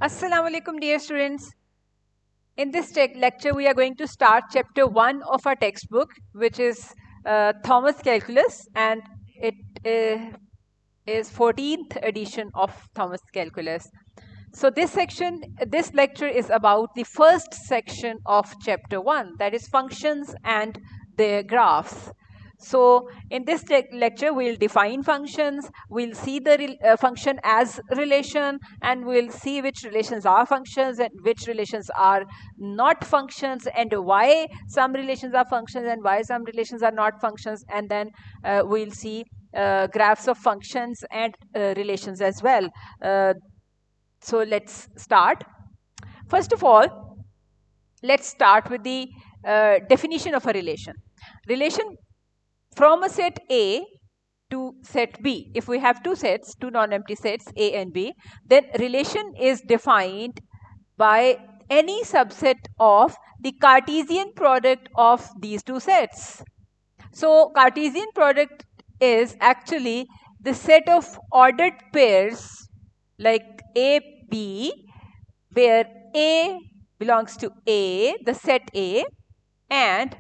Assalamu alaikum, dear students. In this lecture, we are going to start chapter 1 of our textbook, which is Thomas Calculus, and it is 14th edition of Thomas Calculus. So this lecture is about the first section of chapter 1, that is functions and their graphs. So in this lecture, we'll define functions, we'll see the function as relation, and we'll see which relations are functions and which relations are not functions, and why some relations are functions and why some relations are not functions, and then we'll see graphs of functions and relations as well. So let's start. First of all, let's start with the definition of a relation. Relation from a set A to set B. If we have two sets, two non-empty sets, A and B, then relation is defined by any subset of the Cartesian product of these two sets. So Cartesian product is actually the set of ordered pairs like A, B, where A belongs to A, the set A, and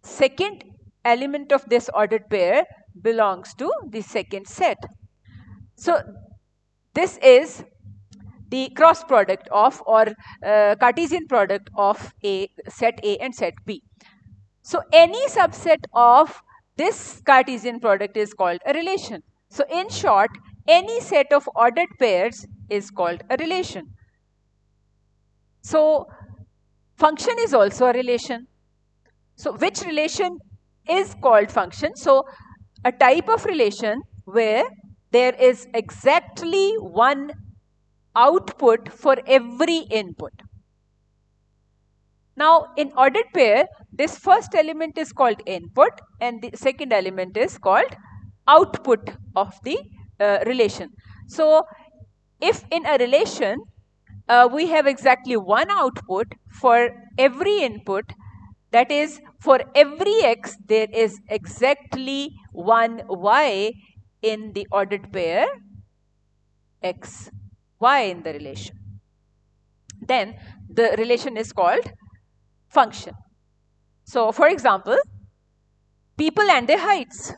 second element of this ordered pair belongs to the second set. So this is the cross product of or Cartesian product of set A and set B. So any subset of this Cartesian product is called a relation. So in short, any set of ordered pairs is called a relation. So function is also a relation. So which relation is called function? So a type of relation where there is exactly one output for every input. Now in ordered pair, this first element is called input and the second element is called output of the relation. So if in a relation we have exactly one output for every input, that is, for every x, there is exactly one y in the ordered pair x, y in the relation. Then the relation is called function. So, for example, people and their heights.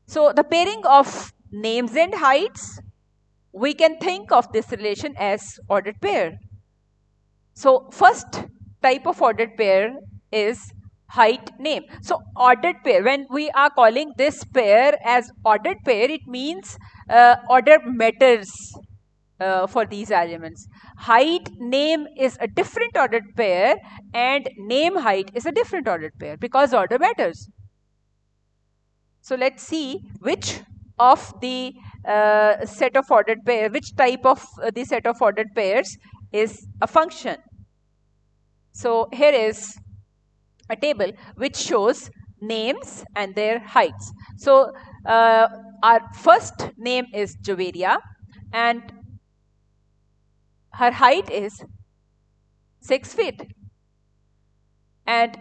So, the pairing of names and heights, we can think of this relation as ordered pair. So, first type of ordered pair is height name. So ordered pair, when we are calling this pair as ordered pair, it means order matters for these elements. Height name is a different ordered pair and name height is a different ordered pair because order matters. So let's see which of the set of ordered pair, which type of the set of ordered pairs is a function. So here is a table which shows names and their heights. So our first name is Javeria and her height is 6 feet. And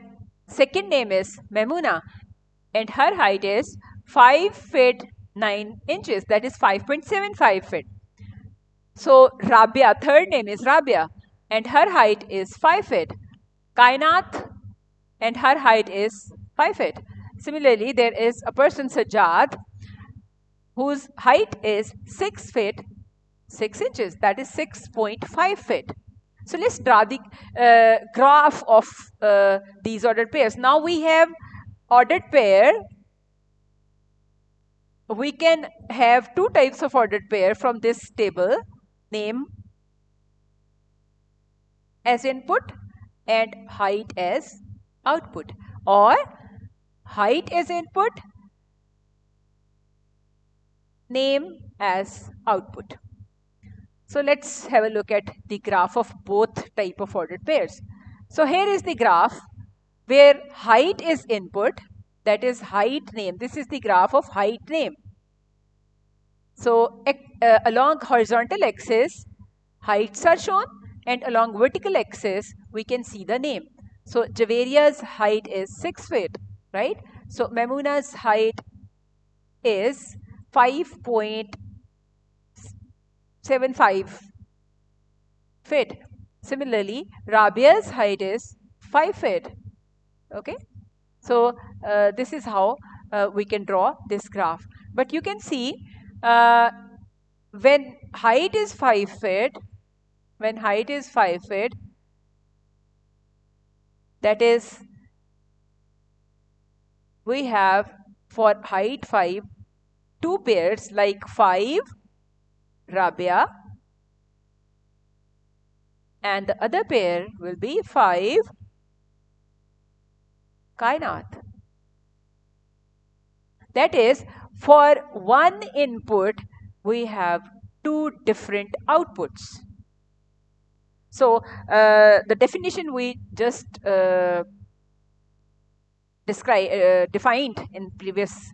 second name is Memuna and her height is 5 feet 9 inches, that is 5.75 feet. So Rabia, third name is Rabia and her height is 5 feet. Kainat and her height is 5 feet. Similarly, there is a person Sajjad whose height is 6 feet 6 inches, that is 6.5 feet. So let's draw the graph of these ordered pairs. Now we have ordered pair. We can have two types of ordered pair from this table, name as input and height as output, or height as input, name as output. So let's have a look at the graph of both type of ordered pairs. So here is the graph where height is input, that is height name. This is the graph of height name. So along horizontal axis, heights are shown and along vertical axis, we can see the name. So Javeria's height is 6 feet, right? So Memuna's height is 5.75 feet. Similarly, Rabia's height is 5 feet. Okay. So this is how we can draw this graph. But you can see when height is 5 feet, that is, we have for height 5 two pairs like 5 Rabia, and the other pair will be 5 Kainat. That is, for one input we have two different outputs. So the definition we just defined in previous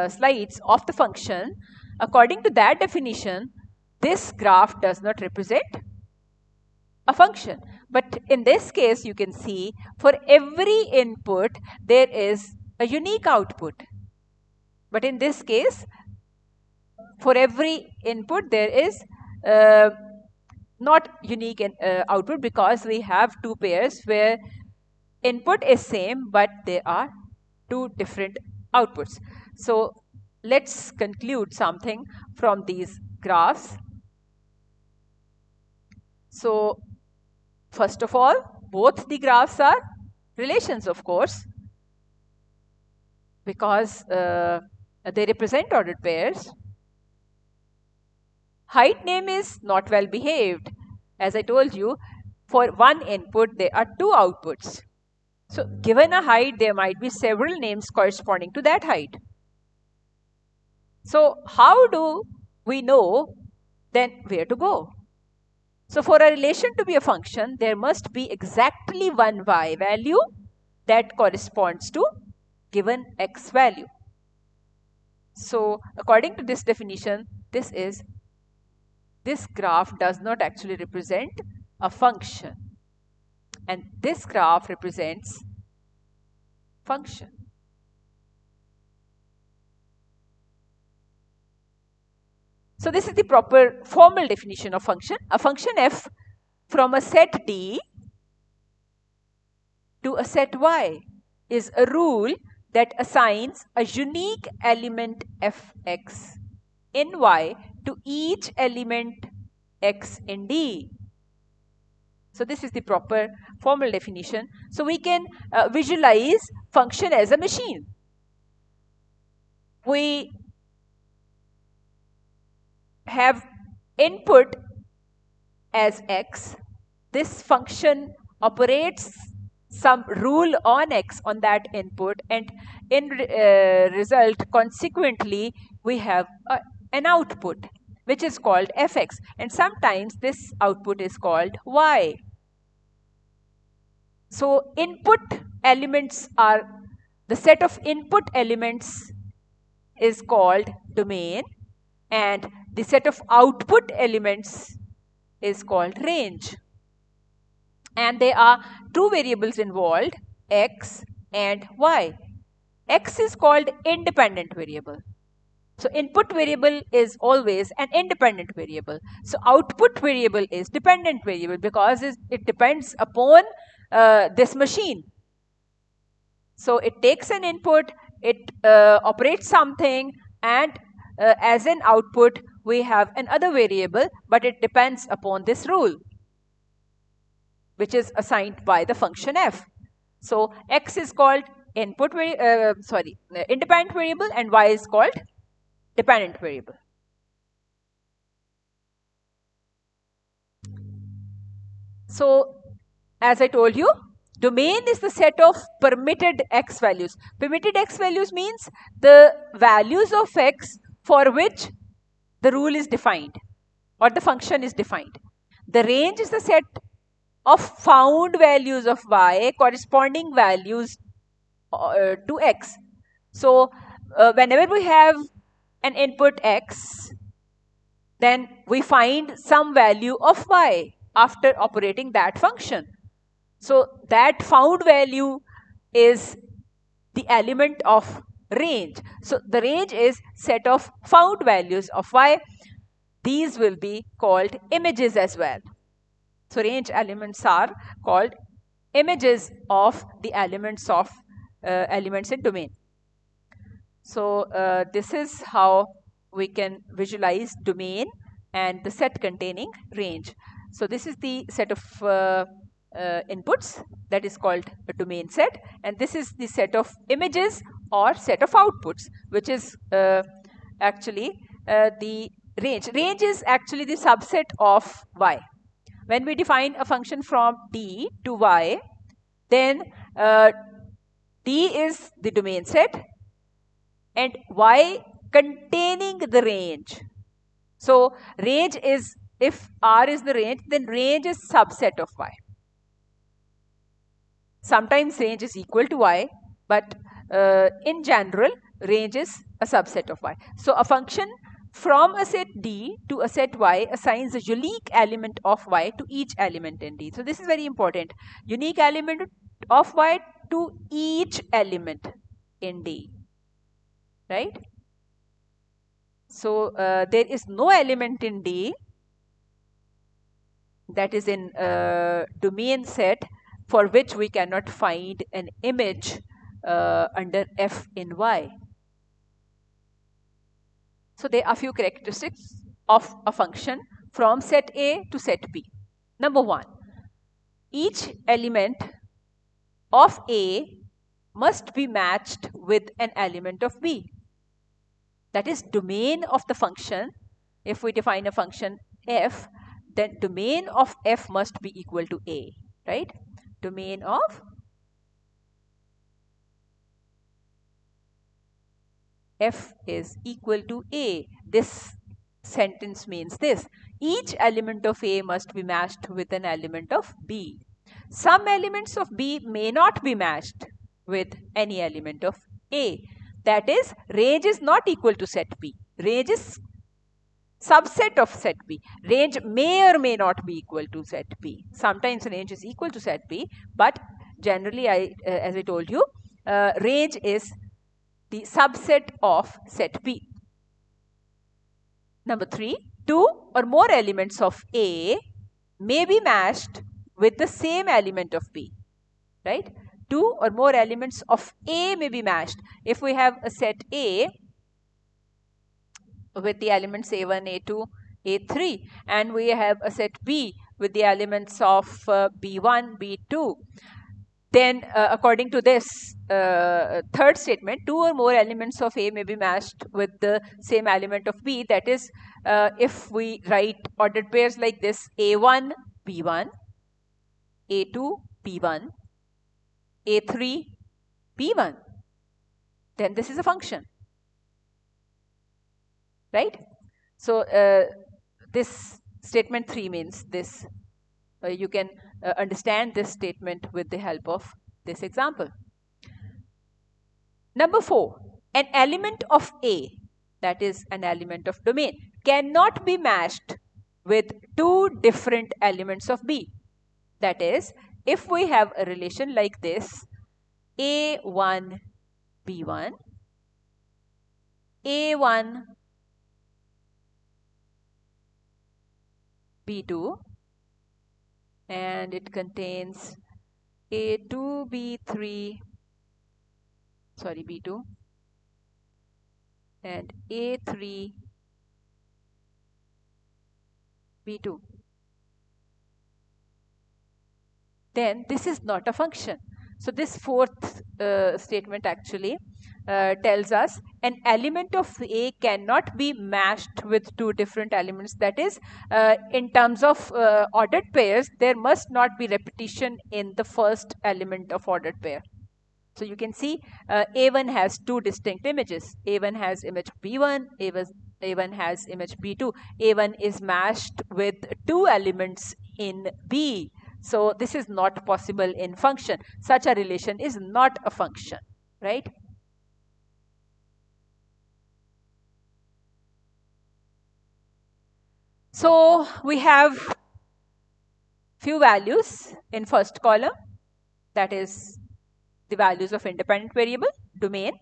slides of the function, according to that definition, this graph does not represent a function. But in this case, you can see for every input there is a unique output. But in this case, for every input there is not unique output, because we have two pairs where input is same but there are two different outputs. So let's conclude something from these graphs. So first of all, both the graphs are relations, of course, because they represent ordered pairs. Height name is not well behaved. As I told you, for one input there are two outputs. So given a height, there might be several names corresponding to that height. So how do we know then where to go? So for a relation to be a function, there must be exactly one y value that corresponds to given x value. So according to this definition, this graph does not actually represent a function, and this graph represents function. So this is the proper formal definition of function. A function f from a set D to a set Y is a rule that assigns a unique element fx in Y to each element x in D. So this is the proper formal definition. So we can visualize function as a machine. We have input as x. This function operates some rule on x on that input, and in result, consequently, we have an output which is called fx, and sometimes this output is called y. So input elements are, the set of input elements is called domain, and the set of output elements is called range. And there are two variables involved, x and y. X is called independent variable. So input variable is always an independent variable. So output variable is dependent variable because it depends upon this machine. So it takes an input, it operates something, and as an output we have another variable, but it depends upon this rule, which is assigned by the function f. So x is called independent variable, and y is called dependent variable. So as I told you, domain is the set of permitted x values. Permitted x values means the values of x for which the rule is defined or the function is defined. The range is the set of found values of y corresponding values to x. So whenever we have an input x, then we find some value of y after operating that function. So that found value is the element of range. So the range is set of found values of y. These will be called images as well. So range elements are called images of the elements of elements in domain. So this is how we can visualize domain and the set containing range. So this is the set of inputs that is called a domain set, and this is the set of images or set of outputs, which is actually the range. Range is actually the subset of y. When we define a function from D to y, then D is the domain set and y containing the range. So range is, if R is the range, then range is subset of y. Sometimes range is equal to y, but in general, range is a subset of y. So a function from a set D to a set y assigns a unique element of y to each element in D. So this is very important. Unique element of y to each element in D. Right? So there is no element in D that is in domain set for which we cannot find an image under f in y. So there are few characteristics of a function from set A to set B. Number one, each element of A must be matched with an element of B. That is domain of the function. If we define a function f, then domain of f must be equal to A, right? Domain of f is equal to A. This sentence means this: each element of A must be matched with an element of B. Some elements of B may not be matched with any element of A. That is, range is not equal to set B. Range is subset of set B. Range may or may not be equal to set B. Sometimes range is equal to set B, but generally, as I told you, range is the subset of set B. Number three, two or more elements of A may be matched with the same element of B, right? Two or more elements of A may be matched. If we have a set A with the elements A1, A2, A3, and we have a set B with the elements of B1, B2, then according to this third statement, two or more elements of A may be matched with the same element of B. That is, if we write ordered pairs like this: A1, B1, A2, B1, A3, B1, then this is a function, right? So this statement 3 means this. You can understand this statement with the help of this example. Number 4, an element of A, that is an element of domain, cannot be matched with two different elements of B. That is, if we have a relation like this: A1, B1, A1, B2, and it contains A2, B3, sorry, B2, and A3, B2. Then this is not a function. So this fourth statement actually tells us an element of A cannot be matched with two different elements. That is, in terms of ordered pairs, there must not be repetition in the first element of ordered pair. So you can see A1 has two distinct images. A1 has image B1, A1 has image B2. A1 is matched with two elements in B. So this is not possible in function. Such a relation is not a function, right? So we have few values in first column, that is the values of independent variable, domain,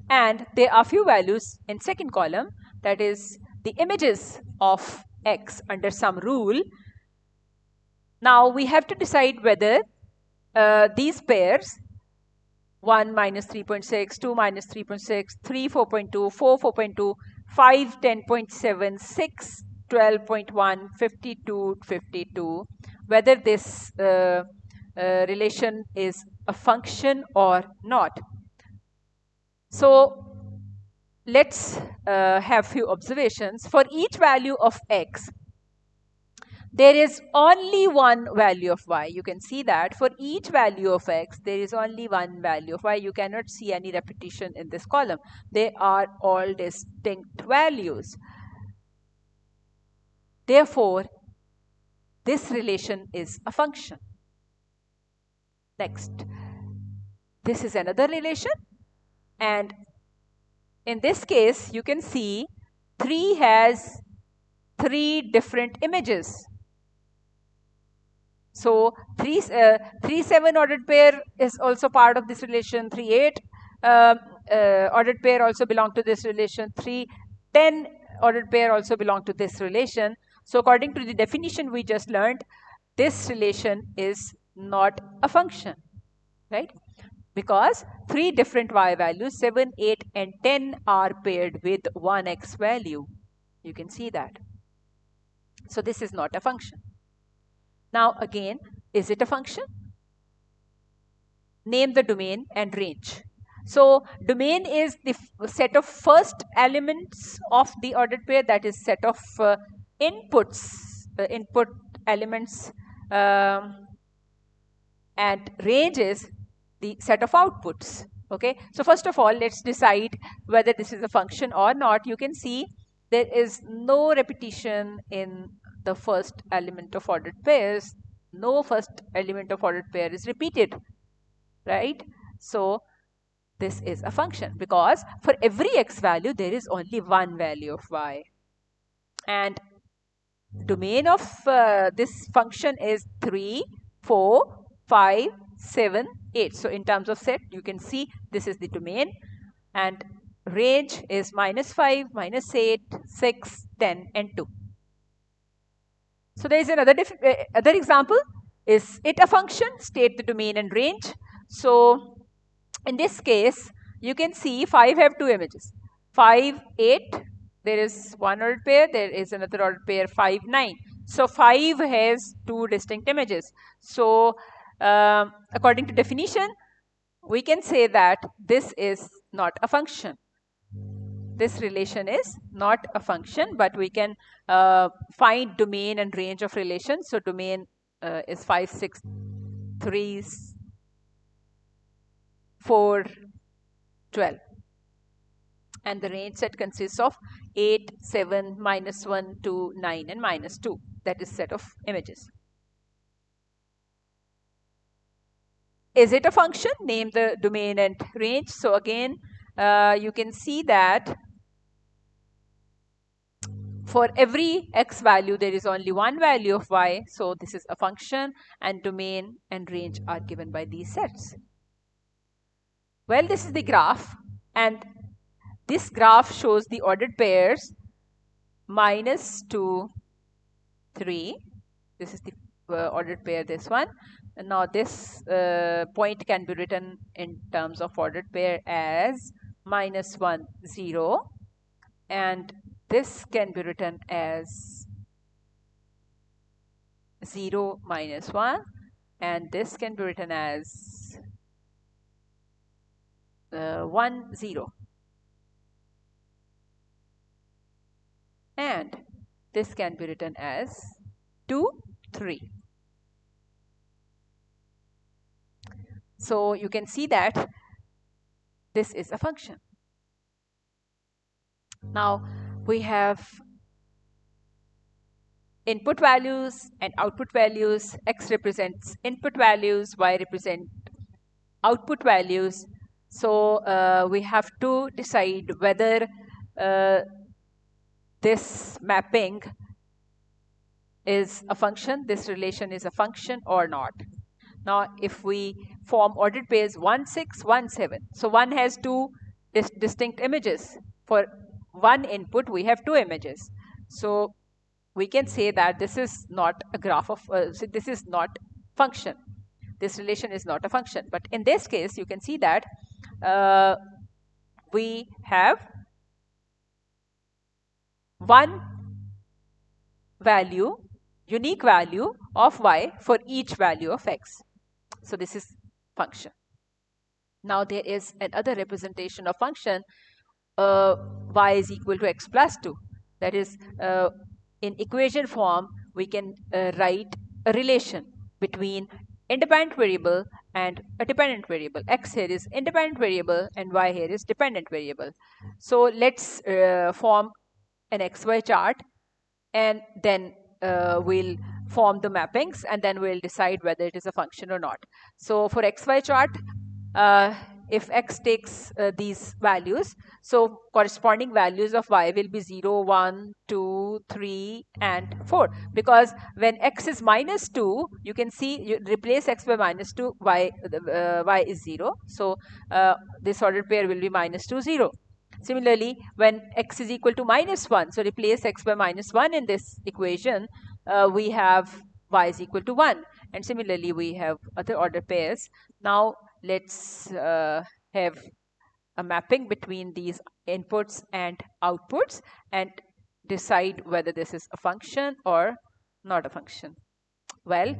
and there are few values in second column, that is the images of x under some rule, Now we have to decide whether these pairs 1 minus 3.6, 2 minus 3.6, 3 4.2, 4 4.2, 5 10.7, 6 12.1, 52 52, whether this relation is a function or not. So let's have few observations. For each value of x, there is only one value of y. You can see that for each value of x, there is only one value of y. You cannot see any repetition in this column. They are all distinct values. Therefore, this relation is a function. Next, this is another relation. And in this case, you can see 3 has 3 different images. So 3 7 ordered pair is also part of this relation. 3 8 ordered pair also belong to this relation. 3 10 ordered pair also belong to this relation. So according to the definition we just learned, this relation is not a function, right? Because 3 different y values, 7, 8 and 10, are paired with one x value. You can see that. So this is not a function. Now again, is it a function? Name the domain and range. So domain is the set of first elements of the ordered pair, that is set of input elements, and range is the set of outputs. Okay, so first of all, let's decide whether this is a function or not. You can see there is no repetition in the first element of ordered pairs. No first element of ordered pair is repeated, right? So this is a function because for every x value there is only one value of y, and domain of this function is 3 4 5 7 8. So in terms of set, you can see this is the domain, and range is -5 -8 6 10 and 2. So there is another other example. Is it a function? State the domain and range. So in this case, you can see 5 have 2 images. 5 8, there is one ordered pair, there is another ordered pair 5 9. So 5 has 2 distinct images. So according to definition, we can say that this is not a function. This relation is not a function, but we can find domain and range of relation. So domain is 5 6 3 4 12, and the range set consists of 8 7 -1 2 9 and -2. That is set of images. Is it a function? Name the domain and range. So again, you can see that for every x value there is only one value of y. So this is a function, and domain and range are given by these sets. Well, this is the graph, and this graph shows the ordered pairs -2 3. This is the ordered pair, this one. And now this point can be written in terms of ordered pair as -1 0, and this can be written as 0 -1, and this can be written as 1 0, and this can be written as 2 3. So you can see that this is a function. Now we have input values and output values. X represents input values, y represent output values. So we have to decide whether this mapping is a function, this relation is a function or not. Now if we form ordered pairs 1 6 1 7, so one has 2 distinct images. For one input we have 2 images. So we can say that this is not a graph of, so this is not function. This relation is not a function. But in this case, you can see that we have one value, unique value of y for each value of x. So this is function. Now there is another representation of function, y is equal to x plus 2. That is, in equation form, we can write a relation between independent variable and a dependent variable. X here is independent variable and y here is dependent variable. So let's form an xy chart, and then we'll form the mappings, and then we'll decide whether it is a function or not. So for xy chart, if x takes these values, so corresponding values of y will be 0, 1, 2, 3, and 4. Because when x is minus 2, you can see, you replace x by minus 2, y is 0. So this ordered pair will be minus 2, 0. Similarly, when x is equal to minus 1, so replace x by minus 1 in this equation, we have y is equal to 1. And similarly, we have other order pairs. Now, let's have a mapping between these inputs and outputs and decide whether this is a function or not a function. Well,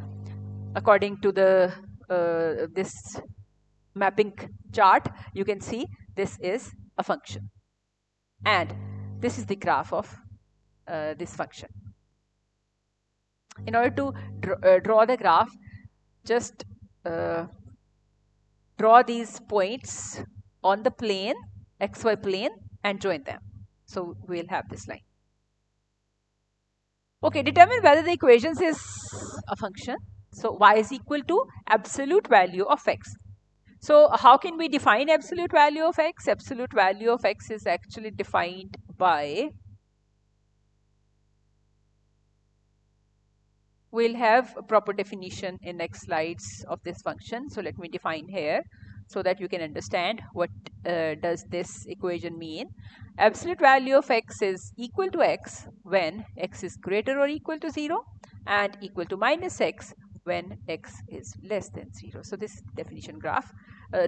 according to the this mapping chart, you can see this is a function, and this is the graph of this function. In order to draw the graph, just draw these points on the plane, xy plane, and join them. So we'll have this line. Okay, determine whether the equation is a function. So y is equal to absolute value of x. So how can we define absolute value of x? Absolute value of x is actually defined by, we'll have a proper definition in next slides of this function. So let me define here so that you can understand what does this equation mean. Absolute value of x is equal to x when x is greater or equal to 0, and equal to minus x when x is less than 0. So this definition graph,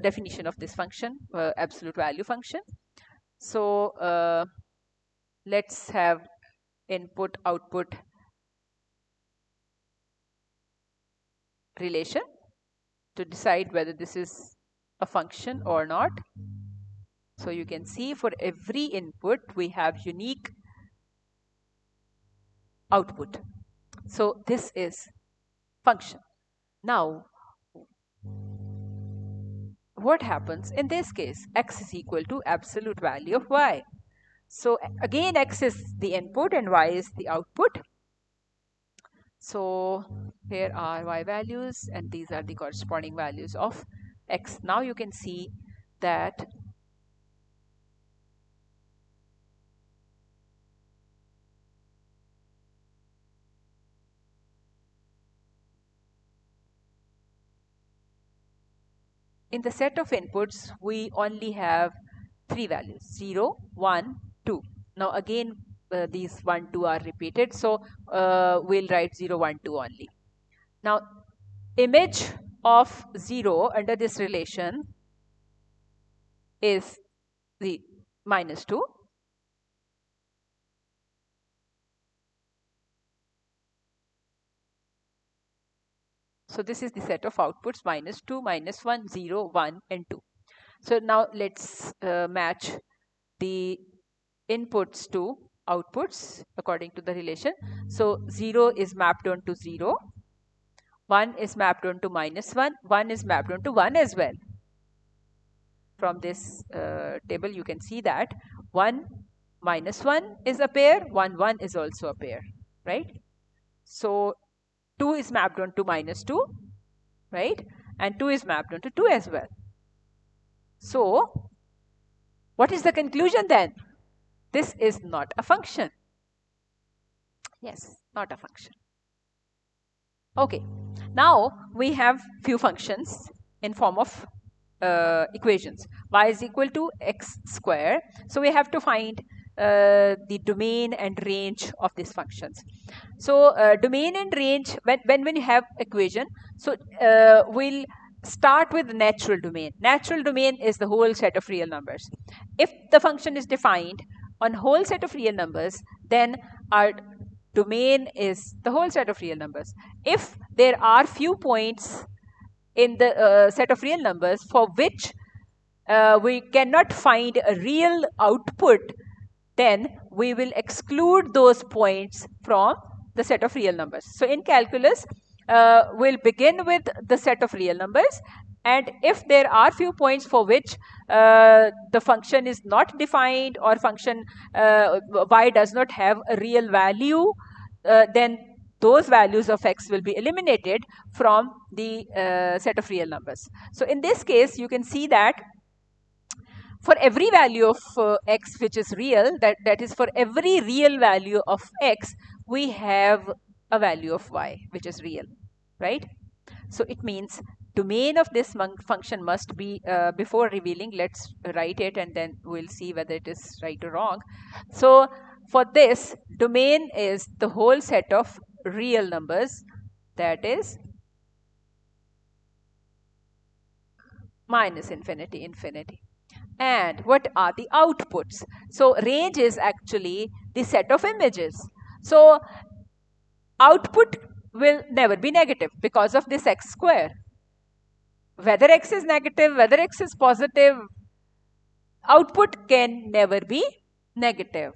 definition of this function, absolute value function. So let's have input output relation to decide whether this is a function or not. So you can see for every input we have unique output. So this is function. Now, what happens in this case? X is equal to absolute value of y. So again, x is the input and y is the output. So here are y values, and these are the corresponding values of x. Now you can see that in the set of inputs, we only have three values, 0, 1, 2. Now again, these 1, 2 are repeated. So we'll write 0, 1, 2 only. Now, image of 0 under this relation is the minus 2. So this is the set of outputs, minus 2, minus 1, 0, 1, and 2. So now let's match the inputs to outputs according to the relation. So 0 is mapped onto 0, 1 is mapped onto minus 1, 1 is mapped onto 1 as well. From this table you can see that 1 minus 1 is a pair, 1 1 is also a pair, right? So 2 is mapped onto minus 2, right? And 2 is mapped onto 2 as well. So what is the conclusion then? This is not a function. Yes, not a function. Okay, now we have few functions in form of equations. Y is equal to x square. So we have to find the domain and range of these functions. So domain and range, when you have equation, so we'll start with natural domain. Natural domain is the whole set of real numbers. If the function is defined on whole set of real numbers, then our domain is the whole set of real numbers. If there are few points in the set of real numbers for which we cannot find a real output, then we will exclude those points from the set of real numbers. So in calculus, we'll begin with the set of real numbers, and if there are few points for which the function is not defined, or function y does not have a real value, then those values of x will be eliminated from the set of real numbers. So in this case, you can see that for every value of x which is real, that is for every real value of x, we have a value of y which is real, right? So it means domain of this function must be, before revealing, let's write it and then we'll see whether it is right or wrong. So for this, domain is the whole set of real numbers, that is minus infinity, infinity. And what are the outputs? So range is actually the set of images. So output will never be negative because of this x square. Whether x is negative, whether x is positive, output can never be negative.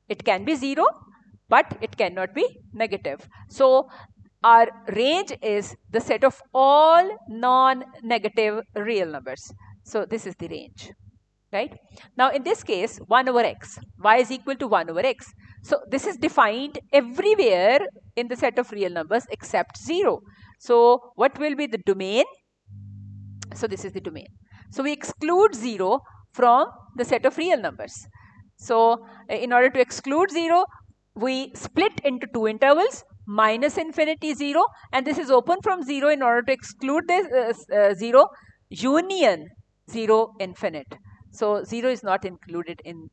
It can be 0, but it cannot be negative. So our range is the set of all non-negative real numbers. So this is the range, right? Now in this case, 1 over x, y is equal to 1 over x. So this is defined everywhere in the set of real numbers except 0. So what will be the domain? So this is the domain. So we exclude 0 from the set of real numbers. So in order to exclude 0, we split into two intervals, minus infinity 0, and this is open from 0 in order to exclude this 0, union 0 infinite. So 0 is not included in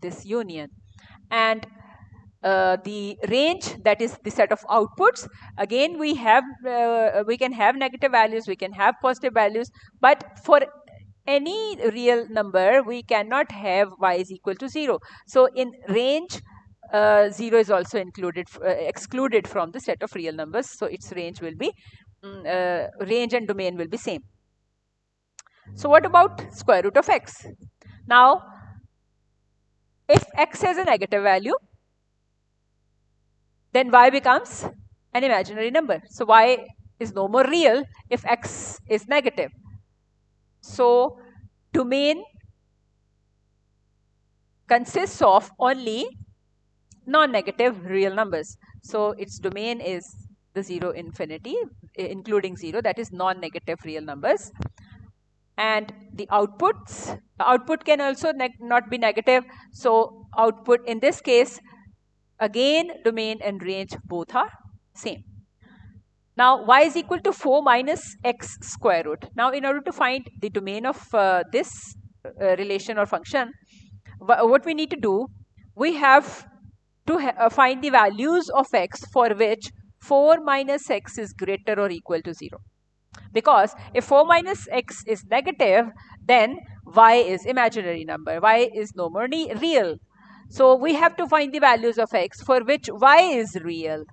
this union. And the range, that is the set of outputs, again we have we can have negative values, we can have positive values, but for any real number we cannot have y is equal to 0. So in range, 0 is also included, excluded from the set of real numbers. So its range will be, range and domain will be same. So what about square root of x? Now, if x has a negative value, then y becomes an imaginary number. So y is no more real if x is negative. So domain consists of only non-negative real numbers. So its domain is the 0 infinity, including 0, that is non-negative real numbers. And the output can also not be negative. So output in this case, again domain and range both are same. Now y is equal to 4 minus x square root. Now in order to find the domain of this relation or function, what we need to do, we have to find the values of x for which 4 minus x is greater or equal to 0. Because if 4 minus x is negative, then y is imaginary number, y is no more real. So we have to find the values of x for which y is real.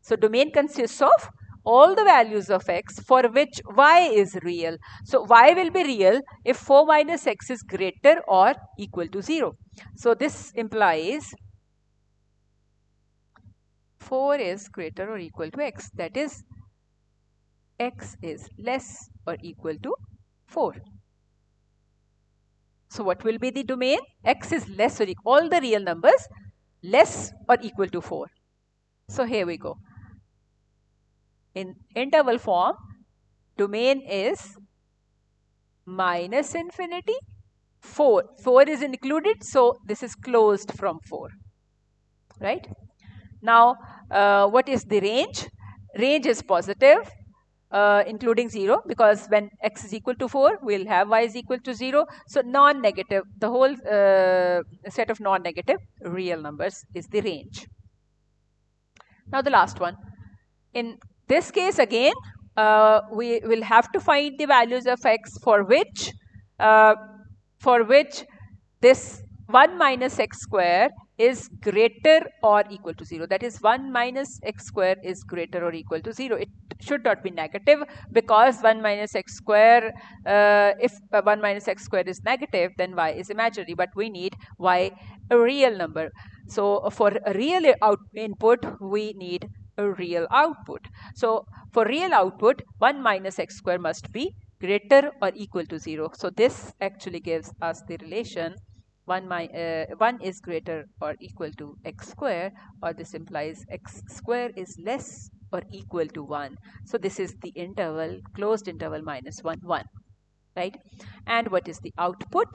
So domain consists of all the values of x for which y is real. So y will be real if 4 minus x is greater or equal to 0. So this implies 4 is greater or equal to x, that is x is less or equal to 4. So what will be the domain? X is less or equal, all the real numbers less or equal to 4. So here we go. In interval form, domain is minus infinity, 4. 4 is included, so this is closed from 4, right? Now, what is the range? Range is positive. including 0, because when x is equal to 4, we'll have y is equal to 0. So non-negative, the whole set of non-negative real numbers is the range. Now the last one. In this case again, we will have to find the values of x for which this 1 minus x square is greater or equal to 0. That is, 1 minus x square is greater or equal to 0. It should not be negative, because 1 minus x square, if 1 minus x square is negative, then y is imaginary, but we need y a real number. So for a real input, we need a real output. So for real output, 1 minus x square must be greater or equal to 0. So this actually gives us the relation 1 is greater or equal to x square, or this implies x square is less or equal to 1. So this is the interval, closed interval minus 1, 1. Right? And what is the output?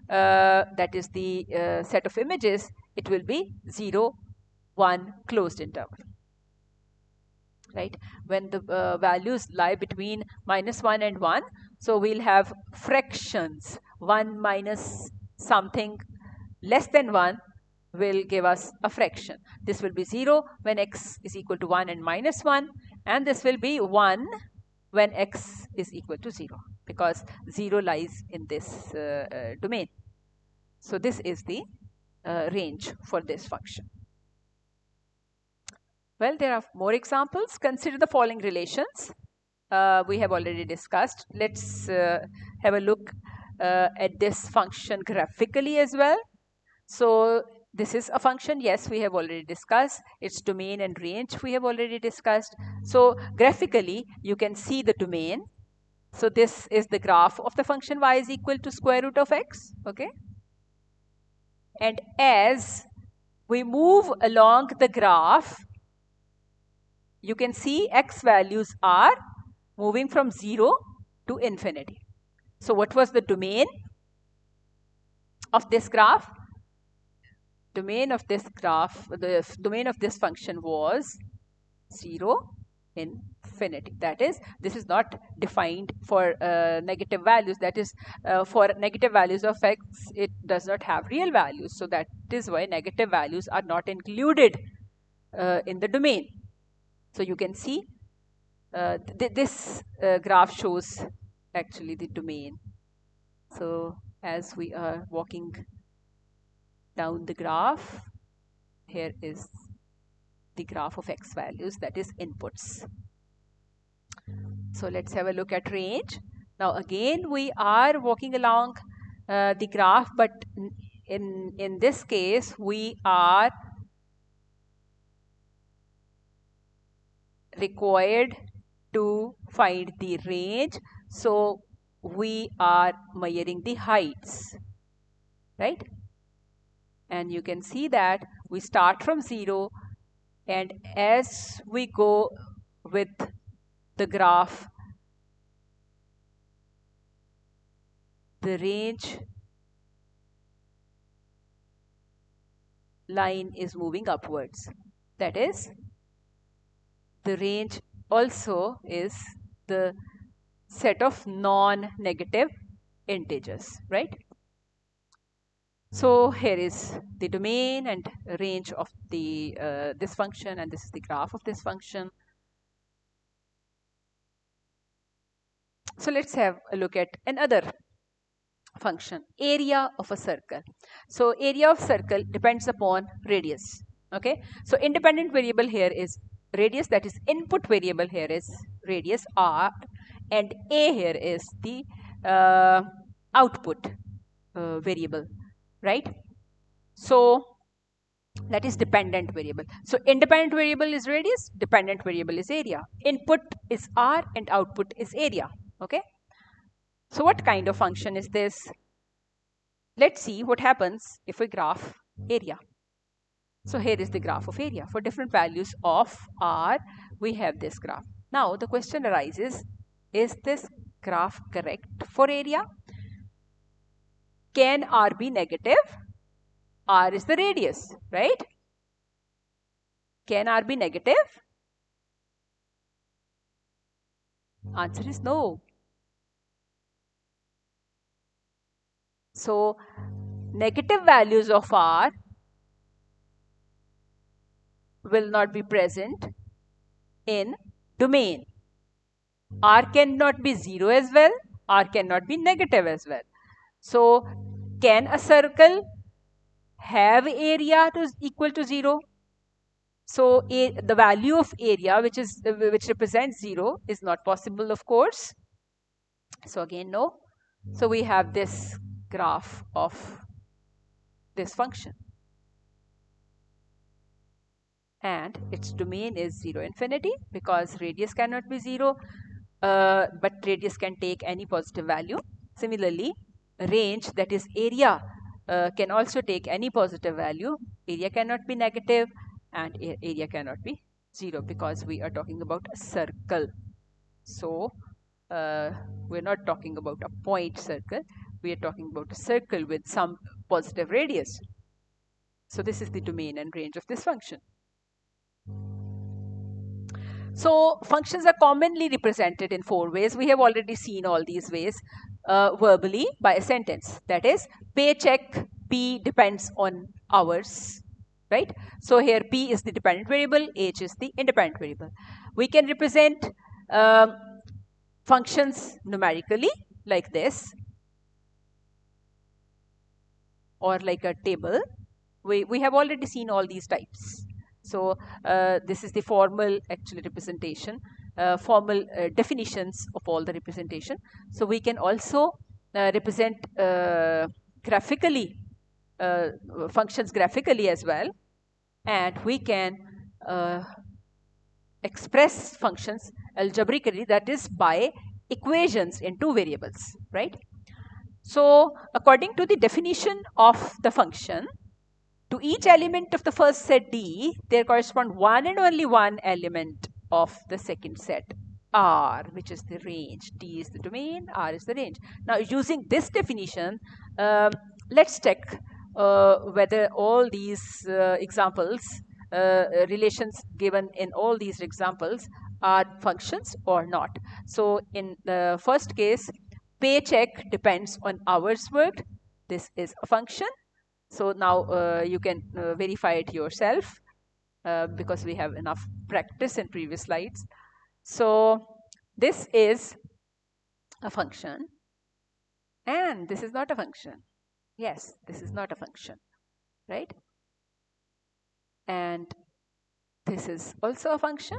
That is the set of images. It will be 0, 1, closed interval. Right? When the values lie between minus 1 and 1, so we'll have fractions. 1 minus something less than 1 will give us a fraction. This will be 0 when x is equal to 1 and minus 1, and this will be 1 when x is equal to 0, because 0 lies in this domain. So this is the range for this function. Well, there are more examples. Consider the following relations. We have already discussed. Let's have a look at this function graphically as well. So this is a function, yes, we have already discussed. Its domain and range we have already discussed. So graphically, you can see the domain. So this is the graph of the function y is equal to square root of x, okay? And as we move along the graph, you can see x values are moving from 0 to infinity. So what was the domain of this graph? Domain of this graph, the domain of this function was 0, infinity. That is, this is not defined for negative values. That is, for negative values of x, it does not have real values. So that is why negative values are not included in the domain. So you can see this graph shows actually the domain. So as we are walking down the graph, here is the graph of x values, that is inputs. So let's have a look at range. Now again, we are walking along the graph, but in this case, we are required to find the range. So we are measuring the heights, right? And you can see that we start from 0, and as we go with the graph, the range line is moving upwards. That is, the range also is the set of non-negative integers, right? So here is the domain and range of the this function, and this is the graph of this function. So let's have a look at another function, area of a circle. So area of circle depends upon radius. Okay, so independent variable here is radius, that is input variable here is radius r, and a here is the output variable, right? So that is dependent variable. So independent variable is radius, dependent variable is area. Input is r and output is area. Okay, so what kind of function is this? Let's see what happens if we graph area. So here is the graph of area. For different values of r, we have this graph. Now the question arises, is this graph correct for area? Can r be negative? R is the radius, right? Can r be negative? Answer is no. So negative values of r will not be present in domain. R cannot be 0 as well, R cannot be negative as well. So can a circle have area equal to 0? So the value of area which represents 0 is not possible, of course. So again, no. So we have this graph of this function. And its domain is 0, infinity, because radius cannot be 0, but radius can take any positive value. Similarly, range, that is area, can also take any positive value. Area cannot be negative, and area cannot be 0, because we are talking about a circle. So we're not talking about a point circle, we are talking about a circle with some positive radius. So this is the domain and range of this function. So functions are commonly represented in 4 ways. We have already seen all these ways verbally by a sentence. That is, paycheck, P depends on hours, right? So here P is the dependent variable, H is the independent variable. We can represent functions numerically like this, or like a table. We have already seen all these types. So this is the formal actually representation, formal definitions of all the representation. So we can also represent graphically, functions graphically as well, and we can express functions algebraically, that is by equations in 2 variables, right? So according to the definition of the function, to each element of the first set D, there correspond one and only one element of the second set R, which is the range. D is the domain, R is the range. Now using this definition, let's check whether all these examples, relations given in all these examples are functions or not. So in the first case, paycheck depends on hours worked. This is a function. So now you can verify it yourself because we have enough practice in previous slides. So this is a function, and this is not a function. Yes, this is not a function, right? And this is also a function.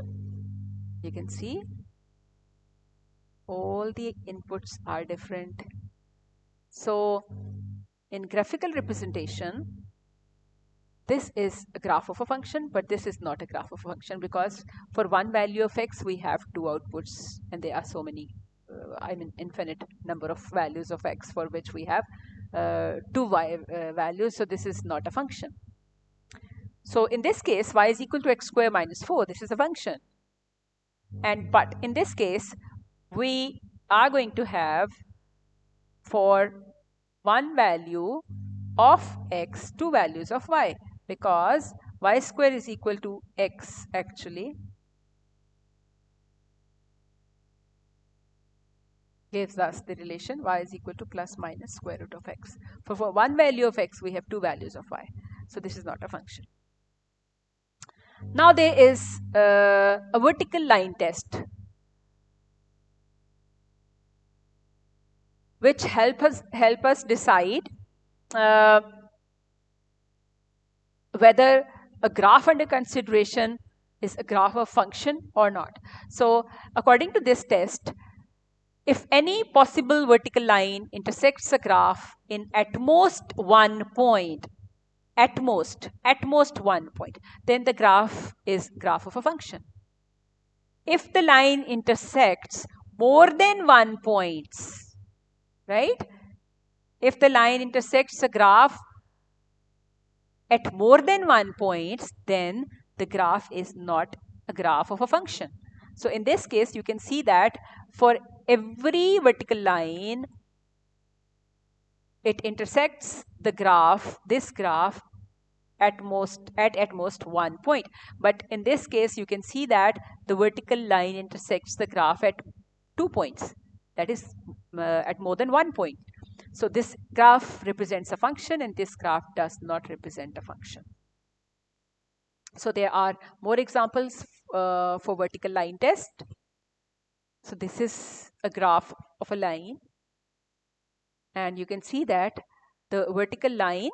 You can see all the inputs are different. So in graphical representation, this is a graph of a function, but this is not a graph of a function, because for one value of x, we have 2 outputs, and there are so many, infinite number of values of x for which we have 2 y values. So this is not a function. So in this case, y is equal to x square minus 4. This is a function. But in this case, we are going to have, for one value of x, 2 values of y, because y square is equal to x actually gives us the relation y is equal to plus minus square root of x. For one value of x, we have 2 values of y. So this is not a function. Now there is a vertical line test, which help us decide whether a graph under consideration is a graph of function or not. So according to this test, if any possible vertical line intersects a graph in at most 1 point, at most 1 point, then the graph is graph of a function. If the line intersects more than 1 points, right? If the line intersects a graph at more than 1 points, then the graph is not a graph of a function. So in this case, you can see that for every vertical line, it intersects the graph, this graph, at most 1 point. But in this case, you can see that the vertical line intersects the graph at 2 points, that is at more than 1 point. So this graph represents a function and this graph does not represent a function. So there are more examples for vertical line test. So this is a graph of a line, and you can see that the vertical line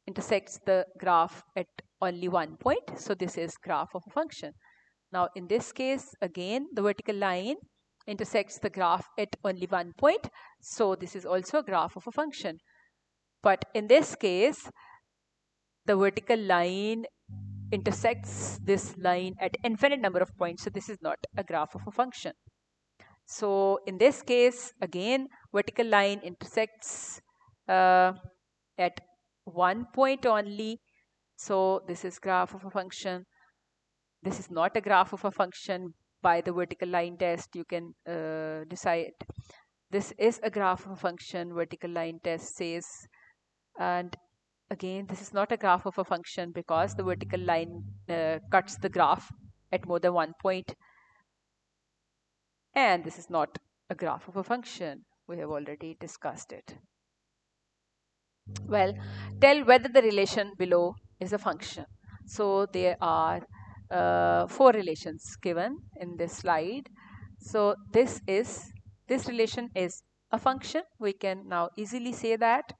intersects the graph at only 1 point. So this is graph of a function. Now in this case, again, the vertical line intersects the graph at only 1 point. So this is also a graph of a function. But in this case, the vertical line intersects this line at infinite number of points. So this is not a graph of a function. So in this case, again, vertical line intersects at 1 point only. So this is graph of a function. This is not a graph of a function. By the vertical line test, you can decide this is a graph of a function, vertical line test says. And again, this is not a graph of a function because the vertical line cuts the graph at more than 1 point. And this is not a graph of a function. We have already discussed it. Well, tell whether the relation below is a function. So there are 4 relations given in this slide. So this relation is a function. We can now easily say that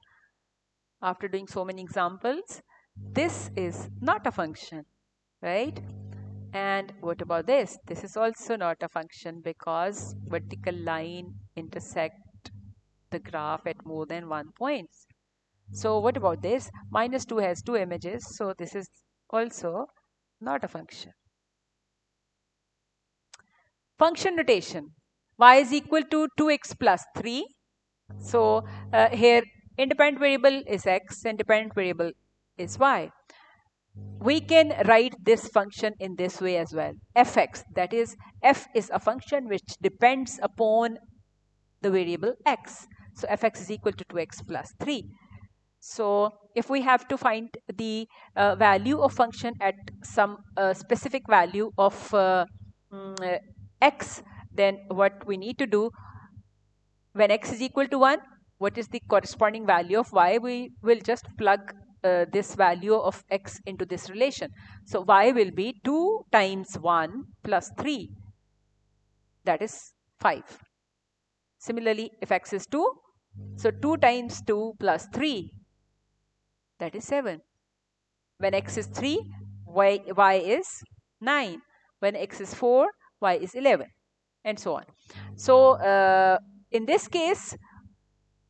after doing so many examples. This is not a function, right? And what about this? This is also not a function because vertical line intersect the graph at more than 1 point. So what about this? -2 has 2 images, so this is also not a function. Function notation. Y is equal to 2x plus 3. So here independent variable is x and dependent variable is y. We can write this function in this way as well. Fx, that is, f is a function which depends upon the variable x. So fx is equal to 2x plus 3. So if we have to find the value of function at some specific value of x, then what we need to do, when x is equal to 1, what is the corresponding value of y? We will just plug this value of x into this relation. So y will be 2 times 1 plus 3, that is 5. Similarly, if x is 2, so 2 times 2 plus 3, that is 7. When x is 3, y is 9. When x is 4, y is 11, and so on. So in this case,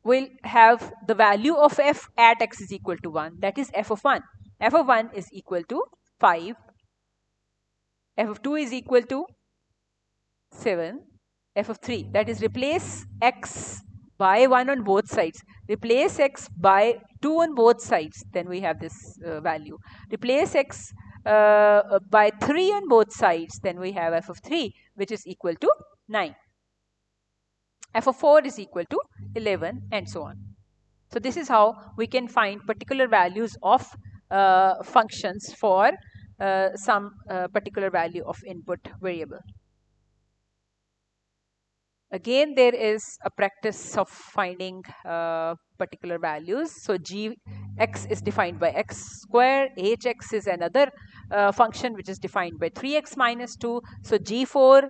we'll have the value of f at x is equal to 1. That is f of 1. F of 1 is equal to 5. F of 2 is equal to 7. F of 3, that is, replace x by 1 on both sides. Replace x by 2 on both sides, then we have this value. Replace x by 3 on both sides, then we have f of 3, which is equal to 9. F of 4 is equal to 11, and so on. So this is how we can find particular values of functions for some particular value of input variable. Again, there is a practice of finding particular values. So x is defined by x square. hx is another function which is defined by 3x minus 2. So g4,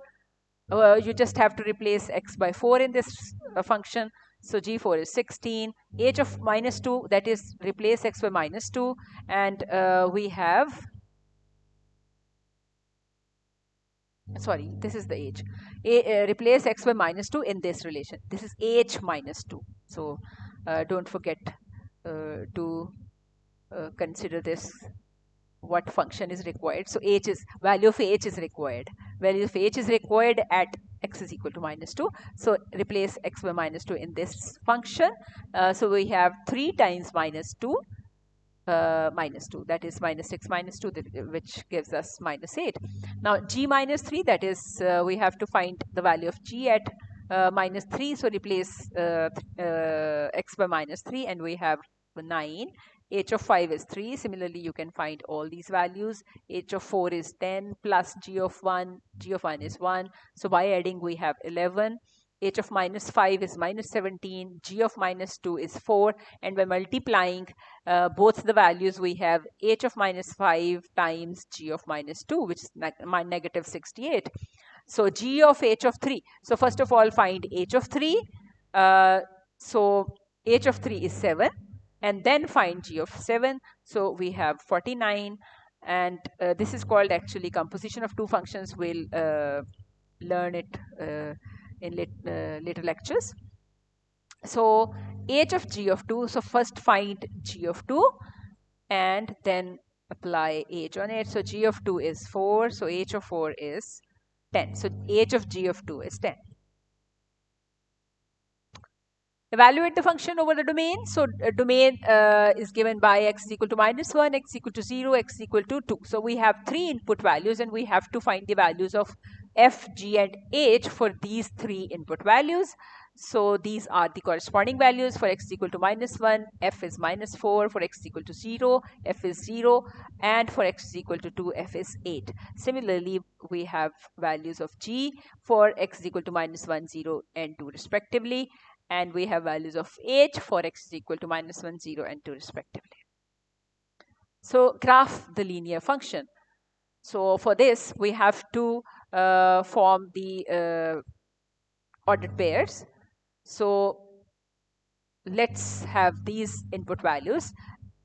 you just have to replace x by 4 in this function. So g4 is 16. h of minus 2, that is, replace x by minus 2. And we have, sorry, this is the h. Replace x by minus 2 in this relation. This is h minus 2. So don't forget to consider this, what function is required. So h is, value of h is required. Value of h is required at x is equal to minus 2. So replace x by minus 2 in this function. So we have 3 times minus 2. Minus 2, that is minus 6 minus 2, which gives us minus 8. Now g minus 3, that is, we have to find the value of g at minus 3. So replace x by minus 3, and we have 9. h of 5 is 3. Similarly, you can find all these values. h of 4 is 10 plus g of 1. G of 1 is 1. So by adding, we have 11. h of minus 5 is minus 17. G of minus 2 is 4. And by multiplying both the values, we have h of minus 5 times g of minus 2, which is negative 68. So g of h of 3. So first of all, find h of 3. So h of 3 is 7. And then find g of 7. So we have 49. And this is called actually composition of two functions. We'll learn it in later lectures. So h of g of 2. So first find g of 2 and then apply h on it. So g of 2 is 4. So h of 4 is 10. So h of g of 2 is 10. Evaluate the function over the domain. So domain is given by x is equal to minus 1, x equal to 0, x equal to 2. So we have 3 input values and we have to find the values of f, g and h for these 3 input values. So these are the corresponding values. For x equal to minus 1, f is minus 4. For x equal to 0, f is 0. And for x is equal to 2, f is 8. Similarly, we have values of g for x is equal to minus 1, 0 and 2 respectively. And we have values of h for x is equal to minus 1, 0 and 2 respectively. So graph the linear function. So for this, we have to form the ordered pairs. So let's have these input values.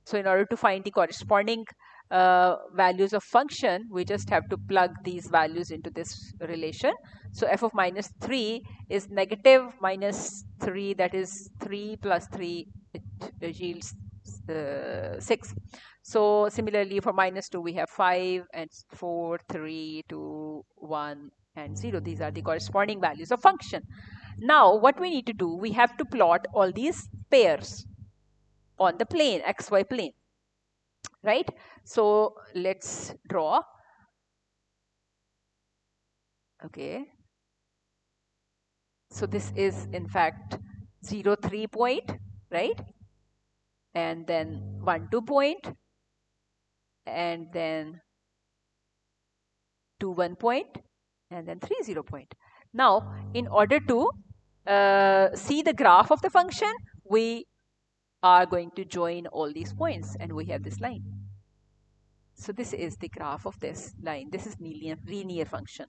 So in order to find the corresponding values of function, we just have to plug these values into this relation. So f of minus 3 is negative minus 3, that is 3 plus 3, it yields 6. So similarly, for minus 2, we have 5 and 4, 3, 2, 1 and 0. These are the corresponding values of function. Now, what we need to do, we have to plot all these pairs on the plane, xy plane, right? So let's draw. Okay. So this is in fact 0, 3 point, right? And then 1, 2 point, and then 2, 1 point, and then 3, 0 point. Now, in order to see the graph of the function, we are going to join all these points, and we have this line. So this is the graph of this line. This is linear function.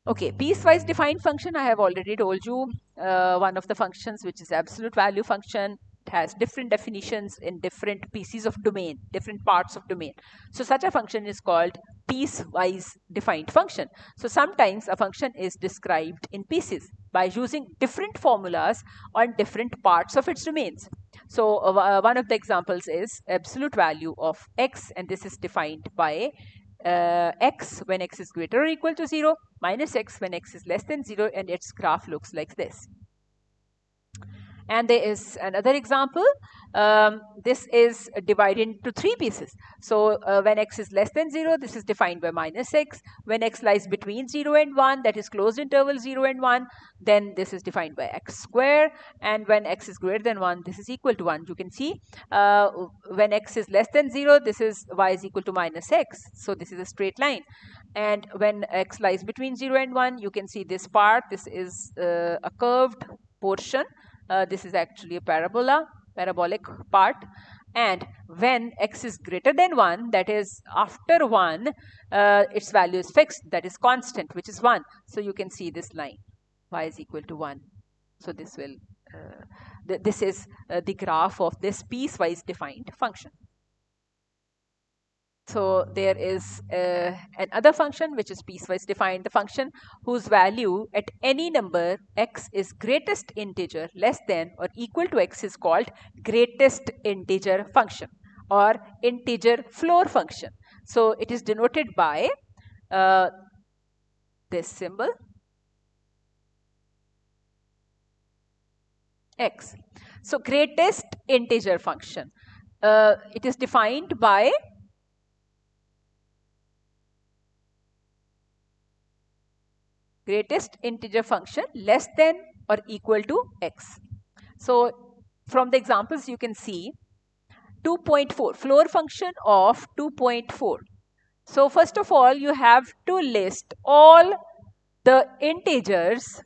Okay, piecewise defined function, I have already told you, one of the functions which is absolute value function. It has different definitions in different pieces of domain, different parts of domain. So such a function is called piecewise defined function. So sometimes a function is described in pieces by using different formulas on different parts of its domains. So one of the examples is absolute value of x, and this is defined by x when x is greater or equal to 0, minus x when x is less than 0, and its graph looks like this. And there is another example. This is divided into 3 pieces. So when x is less than 0, this is defined by minus x. When x lies between 0 and 1, that is closed interval 0 and 1, then this is defined by x square. And when x is greater than 1, this is equal to 1. You can see when x is less than 0, this is y is equal to minus x. So this is a straight line. And when x lies between 0 and 1, you can see this part. This is a curved portion. This is actually a parabolic part. And when x is greater than 1, that is after 1, its value is fixed, that is constant, which is 1. So you can see this line, y is equal to 1. So this will, this is the graph of this piecewise defined function. So there is another function which is piecewise defined, the function whose value at any number x is greatest integer less than or equal to x is called greatest integer function or integer floor function. So it is denoted by this symbol x. So greatest integer function, it is defined by greatest integer function less than or equal to x. So from the examples you can see 2.4, floor function of 2.4. So first of all, you have to list all the integers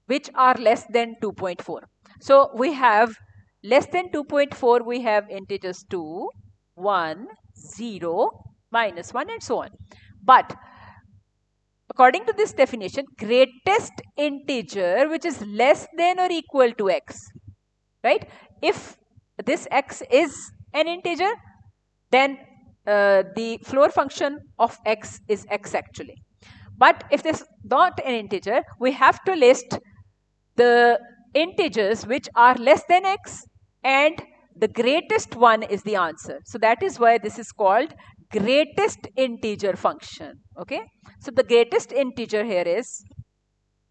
which are less than 2.4. So we have less than 2.4, we have integers 2, 1, 0, minus 1, and so on. But according to this definition, greatest integer which is less than or equal to x, right? If this x is an integer, then the floor function of x is x actually. But if this is not an integer, we have to list the integers which are less than x, and the greatest one is the answer. So that is why this is called greatest integer function. Okay, so the greatest integer here is,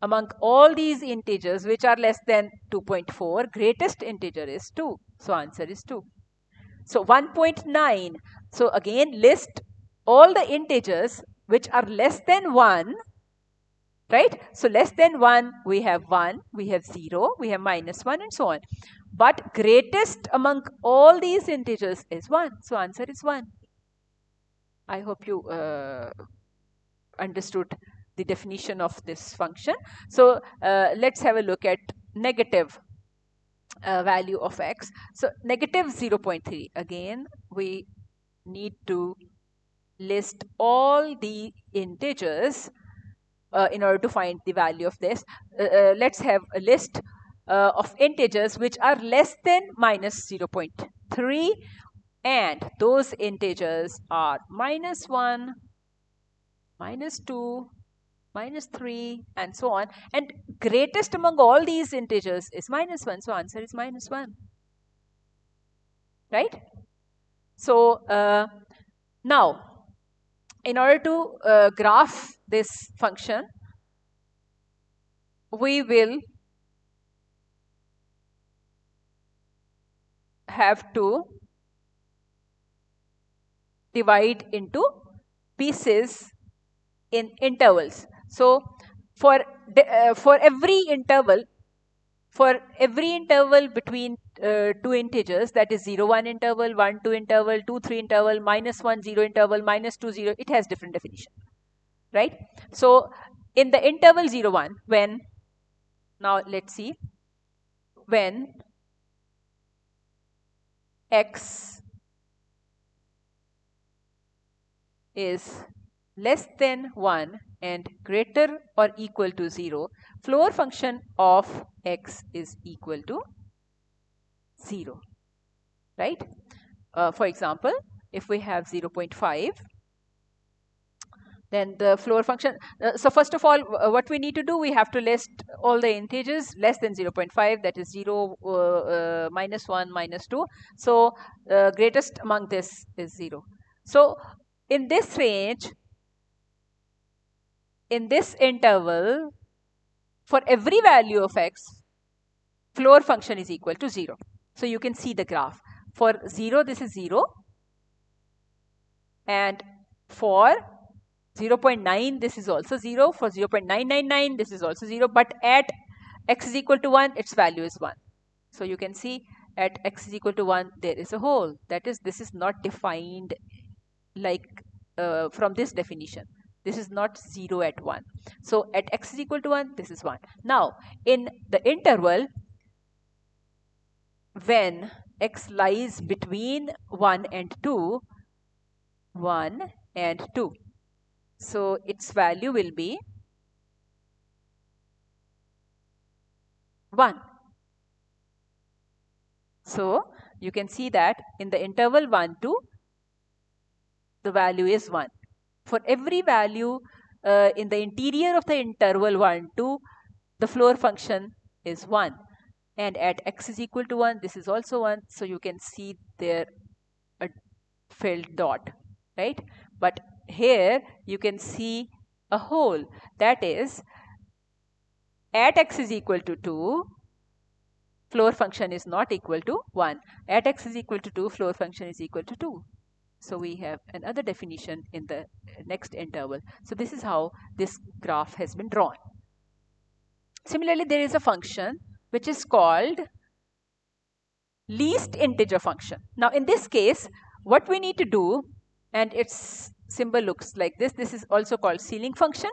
among all these integers which are less than 2.4, greatest integer is 2. So answer is 2. So 1.9. So again, list all the integers which are less than 1, right? So less than 1, we have 1, we have 0, we have minus 1, and so on. But greatest among all these integers is 1. So answer is 1. I hope you understood the definition of this function. So let's have a look at negative value of x. So negative 0.3. Again, we need to list all the integers in order to find the value of this. Let's have a list of integers which are less than minus 0.3, and those integers are minus 1, minus 2, minus 3, and so on. And greatest among all these integers is minus 1. So answer is minus 1. Right? So now, in order to graph this function, we will have to divide into pieces in intervals. So for every interval between two integers, that is 0, 1 interval, 1, 2 interval, 2, 3 interval, minus 1, 0 interval, minus 2, 0, it has different definition, right? So in the interval 0, 1, when, now let's see, when x is less than 1 and greater or equal to 0, floor function of x is equal to 0, right? For example, if we have 0.5, then the floor function, so first of all, what we need to do, we have to list all the integers less than 0.5, that is 0, minus 1, minus 2. So greatest among this is 0. So in this range, in this interval, for every value of x, floor function is equal to 0. So you can see the graph. For 0, this is 0. And for 0.9, this is also 0. For 0.999, this is also 0. But at x is equal to 1, its value is 1. So you can see at x is equal to 1, there is a hole. That is, this is not defined like from this definition. This is not 0 at 1. So at x is equal to 1, this is 1. Now, in the interval, when x lies between 1 and 2, 1 and 2. So its value will be 1. So you can see that in the interval 1, 2, the value is 1. For every value in the interior of the interval 1, 2, the floor function is 1. And at x is equal to 1, this is also 1. So you can see there a filled dot, right? But here you can see a hole. That is, at x is equal to 2, floor function is not equal to 1. At x is equal to 2, floor function is equal to 2. So we have another definition in the next interval. So this is how this graph has been drawn. Similarly, there is a function which is called least integer function. Now in this case, what we need to do, and its symbol looks like this. This is also called ceiling function.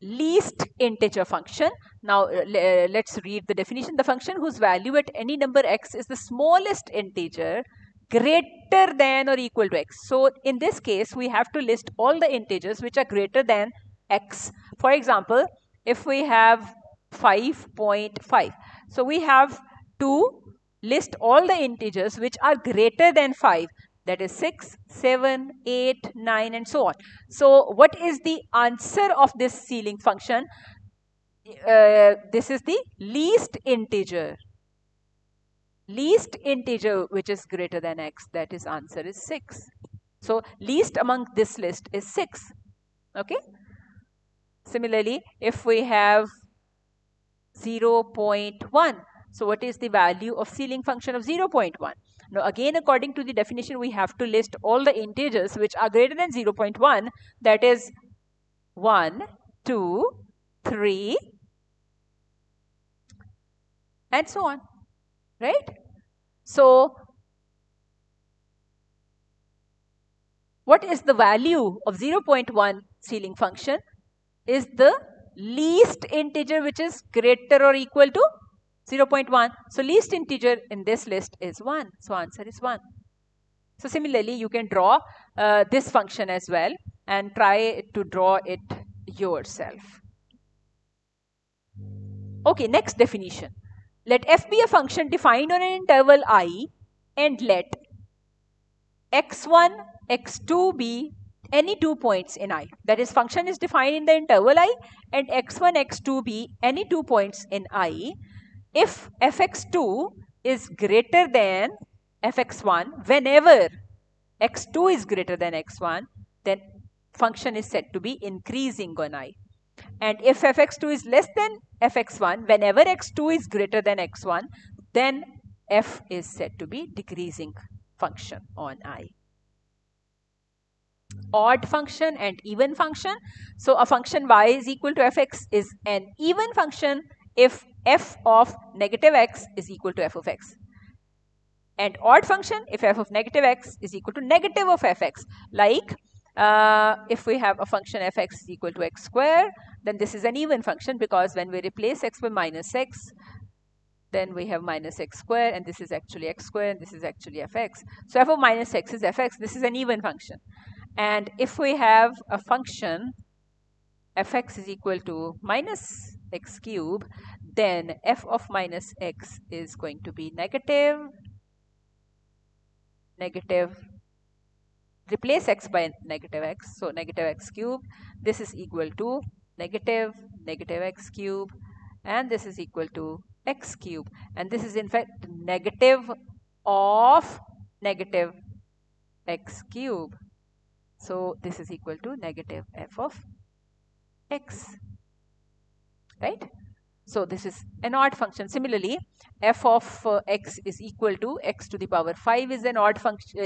Least integer function. Now let's read the definition. The function whose value at any number x is the smallest integer greater than or equal to x. So in this case, we have to list all the integers which are greater than x. For example, if we have 5.5, so we have to list all the integers which are greater than 5. That is 6, 7, 8, 9, and so on. So what is the answer of this ceiling function? This is the least integer. Least integer which is greater than x, that is answer is 6. So least among this list is 6. Okay. Similarly, if we have 0.1, so what is the value of ceiling function of 0.1? Now again, according to the definition, we have to list all the integers which are greater than 0.1, that is 1, 2, 3, and so on, right? So what is the value of 0.1 ceiling function? Is the least integer which is greater or equal to 0.1. So least integer in this list is 1. So answer is 1. So similarly, you can draw this function as well and try to draw it yourself. Okay, next definition. Let f be a function defined on an interval I and let x1, x2 be any 2 points in I. That is, function is defined in the interval I and x1, x2 be any 2 points in I. If fx2 is greater than fx1, whenever x2 is greater than x1, then function is said to be increasing on I. And if fx2 is less than fx1, whenever x2 is greater than x1, then f is said to be decreasing function on I. Odd function and even function. So a function y is equal to fx is an even function if f of negative x is equal to f of x. And odd function if f of negative x is equal to negative of fx. Like if we have a function fx is equal to x square, then this is an even function, because when we replace x by minus x, then we have minus x square, and this is actually x square, and this is actually fx. So f of minus x is fx. This is an even function. And if we have a function fx is equal to minus x cube, then f of minus x is going to be negative, replace x by negative x, so negative x cube. This is equal to negative x cube, and this is equal to x cube, and this is in fact negative of negative x cube. So this is equal to negative f of x, right? So this is an odd function. Similarly, f of x is equal to x to the power 5 is an odd function,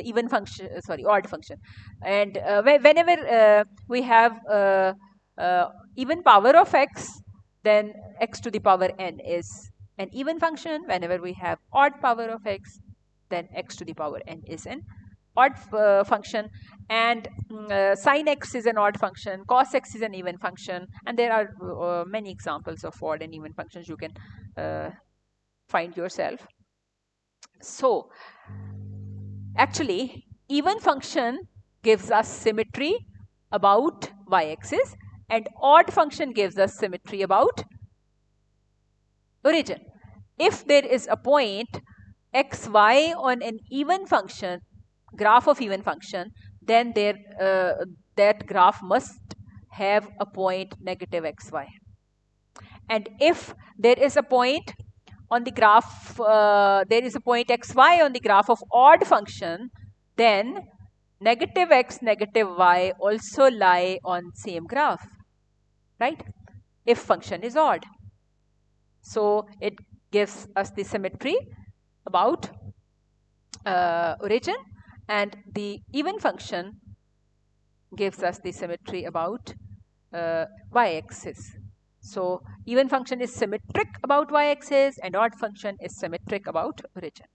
odd function. And whenever we have even power of x, then x to the power n is an even function. Whenever we have odd power of x, then x to the power n is an odd function. And sine x is an odd function, cos x is an even function, and there are many examples of odd and even functions you can find yourself. So actually, even function gives us symmetry about y-axis, and odd function gives us symmetry about origin. If there is a point xy on an even function, graph of even function, then that graph must have a point negative xy. And if there is a point on the graph, there is a point xy on the graph of odd function, then negative x, negative y also lie on same graph, right? If function is odd. So it gives us the symmetry about origin, and the even function gives us the symmetry about y-axis. So even function is symmetric about y-axis and odd function is symmetric about origin.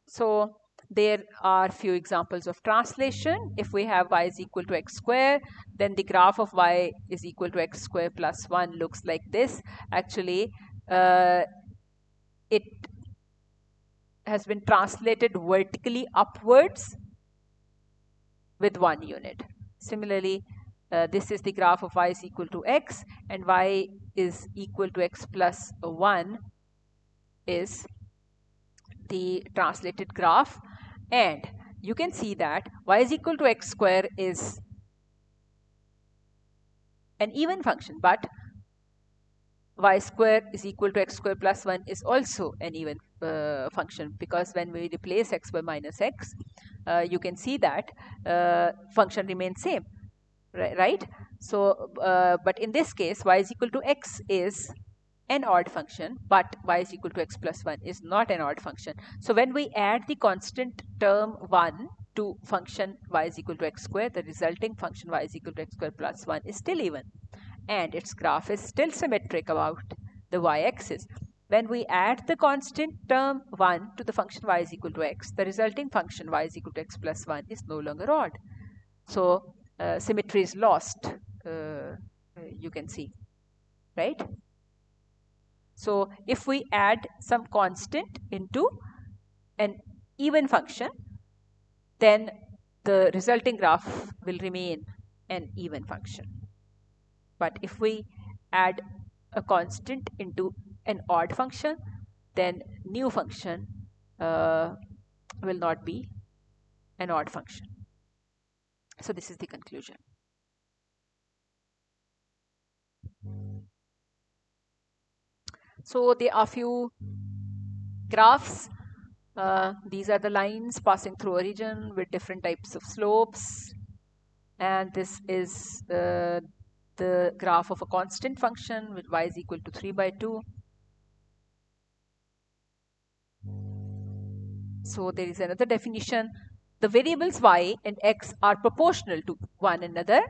So there are few examples of translation. If we have y is equal to x square, then the graph of y is equal to x square plus 1 looks like this. Actually, it has been translated vertically upwards with 1 unit. Similarly, this is the graph of y is equal to x, and y is equal to x plus 1 is the translated graph. And you can see that y is equal to x square is an even function, but y square is equal to x square plus 1 is also an even function, because when we replace x by minus x, you can see that function remains same, right? So, but in this case, y is equal to x is an odd function, but y is equal to x plus 1 is not an odd function. So when we add the constant term 1 to function y is equal to x square, the resulting function y is equal to x square plus 1 is still even, and its graph is still symmetric about the y-axis. When we add the constant term 1 to the function y is equal to x, the resulting function y is equal to x plus 1 is no longer odd. So symmetry is lost, you can see, right? So if we add some constant into an even function, then the resulting graph will remain an even function. But if we add a constant into an odd function, then new function will not be an odd function. So this is the conclusion. So there are few graphs. These are the lines passing through origin with different types of slopes. And this is the graph of a constant function with y is equal to 3 by 2. So there is another definition. The variables y and x are proportional to one another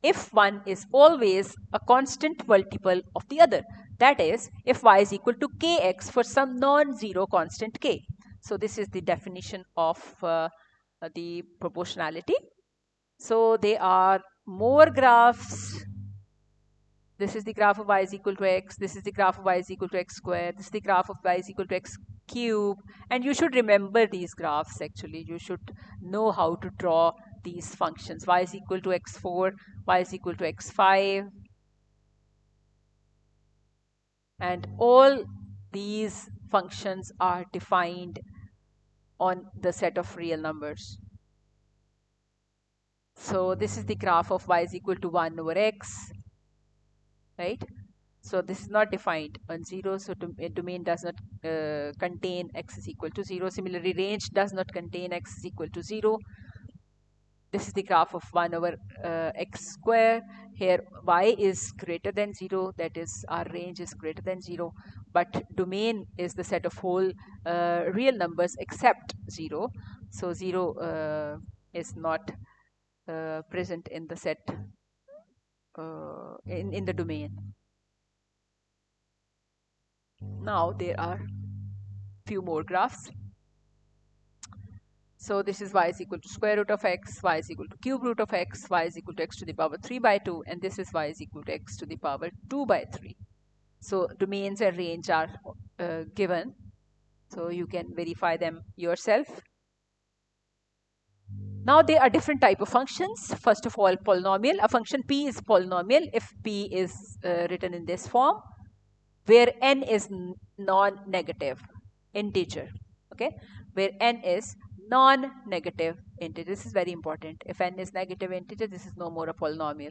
if one is always a constant multiple of the other. That is, if y is equal to kx for some non-zero constant k. So this is the definition of the proportionality. So there are more graphs. This is the graph of y is equal to x. This is the graph of y is equal to x squared. This is the graph of y is equal to x cube. And you should remember these graphs actually. You should know how to draw these functions. Y is equal to x4, y is equal to x5. And all these functions are defined on the set of real numbers. So this is the graph of y is equal to 1 over x, right? So this is not defined on 0, so domain does not contain x is equal to 0. Similarly, range does not contain x is equal to 0. This is the graph of 1 over x square. Here y is greater than 0, that is our range is greater than 0, but domain is the set of whole real numbers except 0. So 0 is not present in the set, in the domain. Now there are few more graphs. So this is y is equal to square root of x, y is equal to cube root of x, y is equal to x to the power 3 by 2, and this is y is equal to x to the power 2 by 3. So domains and range are given, so you can verify them yourself. Now there are different type of functions. First of all, polynomial. A function p is polynomial if p is written in this form, where n is non-negative integer, okay, where n is non-negative integer. This is very important. If n is negative integer, this is no more a polynomial.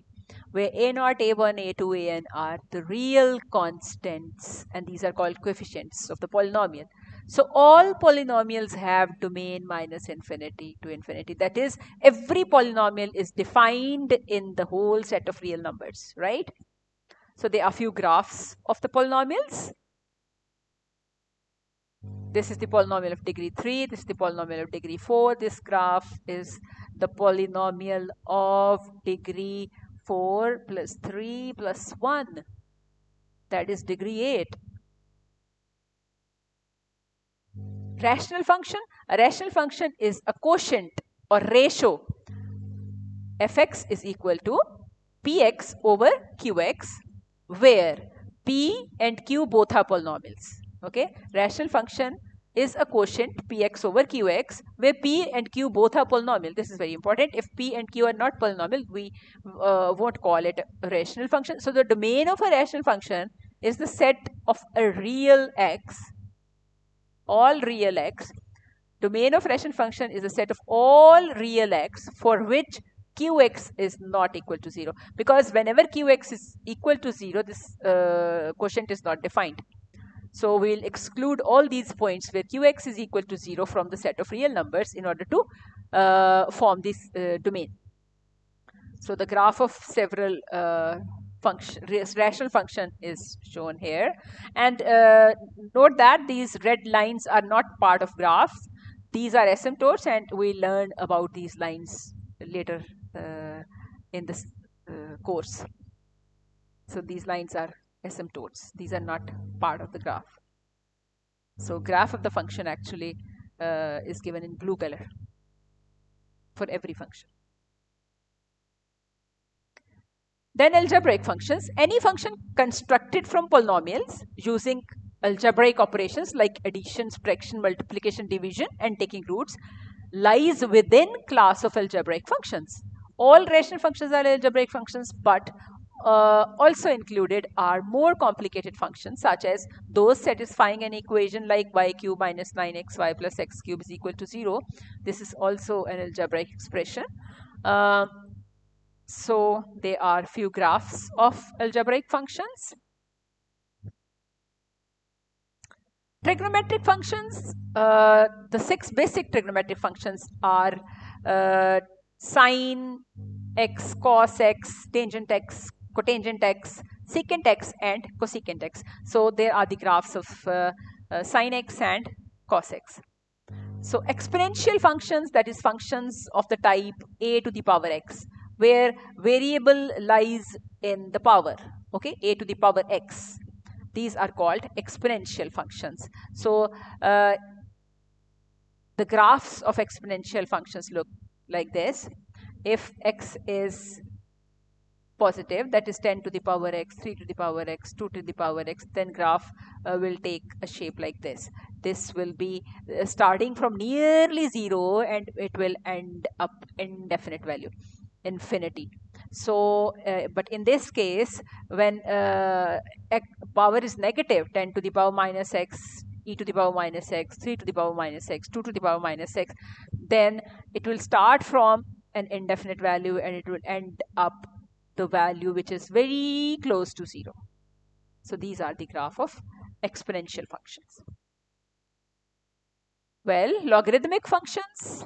Where a0, a1, a2, an are the real constants, and these are called coefficients of the polynomial. So all polynomials have domain minus infinity to infinity. That is, every polynomial is defined in the whole set of real numbers, right? So there are few graphs of the polynomials. This is the polynomial of degree 3. This is the polynomial of degree 4. This graph is the polynomial of degree 4 plus 3 plus 1. That is degree 8. Rational function. A rational function is a quotient or ratio. Fx is equal to px over qx, where p and q both are polynomials. Okay, rational function is a quotient px over qx, where p and q both are polynomial. This is very important. If p and q are not polynomial, we won't call it a rational function. So the domain of a rational function is the set of a real x, all real x. Domain of rational function is a set of all real x for which qx is not equal to 0. Because whenever qx is equal to 0, this quotient is not defined. So we'll exclude all these points where qx is equal to 0 from the set of real numbers in order to form this domain. So the graph of several rational function is shown here. And note that these red lines are not part of graphs. These are asymptotes, and we learn about these lines later in this course. So these lines are asymptotes. These are not part of the graph. So graph of the function actually is given in blue color for every function. Then algebraic functions. Any function constructed from polynomials using algebraic operations like addition, subtraction, multiplication, division, and taking roots lies within class of algebraic functions. All rational functions are algebraic functions, but also included are more complicated functions, such as those satisfying an equation like y cube minus 9xy plus x cube is equal to 0. This is also an algebraic expression. So there are few graphs of algebraic functions. Trigonometric functions, the 6 basic trigonometric functions are sine x, cos x, tangent x, cotangent x, secant x, and cosecant x. So there are the graphs of sine x and cos x. So exponential functions, that is functions of the type a to the power x, where variable lies in the power, okay, a to the power x. These are called exponential functions. So the graphs of exponential functions look like this. If x is positive, that is 10 to the power x, 3 to the power x, 2 to the power x, then graph will take a shape like this. This will be starting from nearly 0 and it will end up indefinite value, infinity. So, but in this case, when power is negative, 10 to the power minus x, e to the power minus x, 3 to the power minus x, 2 to the power minus x, then it will start from an indefinite value and it will end up the value which is very close to 0. So these are the graph of exponential functions. Well, logarithmic functions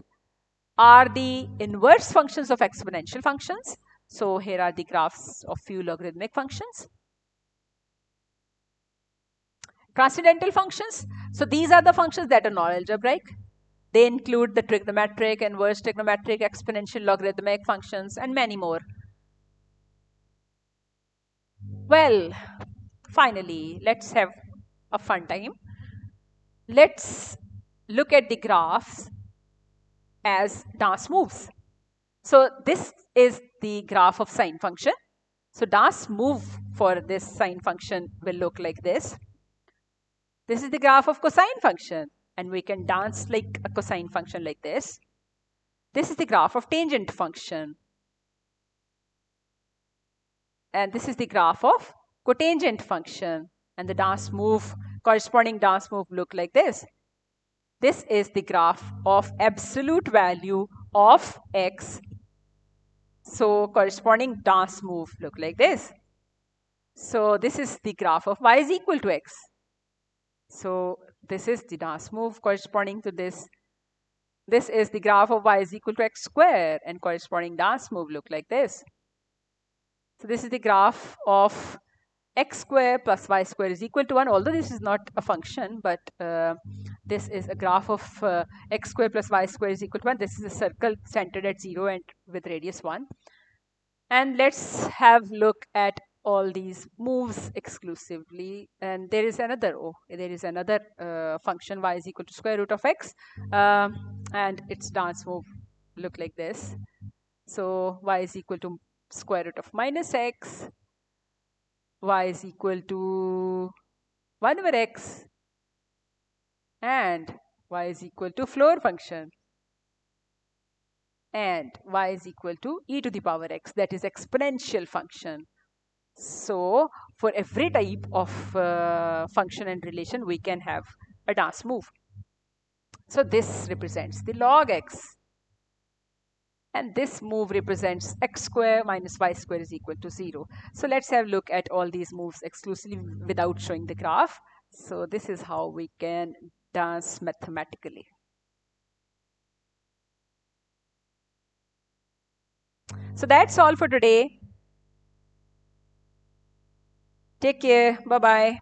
are the inverse functions of exponential functions. So here are the graphs of few logarithmic functions. Transcendental functions. So these are the functions that are non-algebraic. They include the trigonometric, inverse trigonometric, exponential, logarithmic functions, and many more. Well, finally, let's have a fun time. Let's look at the graphs as dance moves. So this is the graph of sine function. So dance move for this sine function will look like this. This is the graph of cosine function, and we can dance like a cosine function like this. This is the graph of tangent function. And this is the graph of cotangent function, and the dance move, corresponding dance move look like this. This is the graph of absolute value of x. So corresponding dance move look like this. So this is the graph of y is equal to x. So this is the dance move corresponding to this. This is the graph of y is equal to x square, and corresponding dance move look like this. So this is the graph of x square plus y square is equal to 1, although this is not a function, but this is a graph of x square plus y square is equal to 1. This is a circle centered at 0 and with radius 1. And let's have look at all these moves exclusively. And there is another function y is equal to square root of x, and its dance move look like this. So y is equal to square root of minus x, y is equal to 1 over x, and y is equal to floor function, and y is equal to e to the power x, that is exponential function. So for every type of function and relation, we can have a dance move. So this represents the log x, and this move represents x square minus y square is equal to 0. So let's have a look at all these moves exclusively without showing the graph. So this is how we can dance mathematically. So that's all for today. Take care. Bye-bye.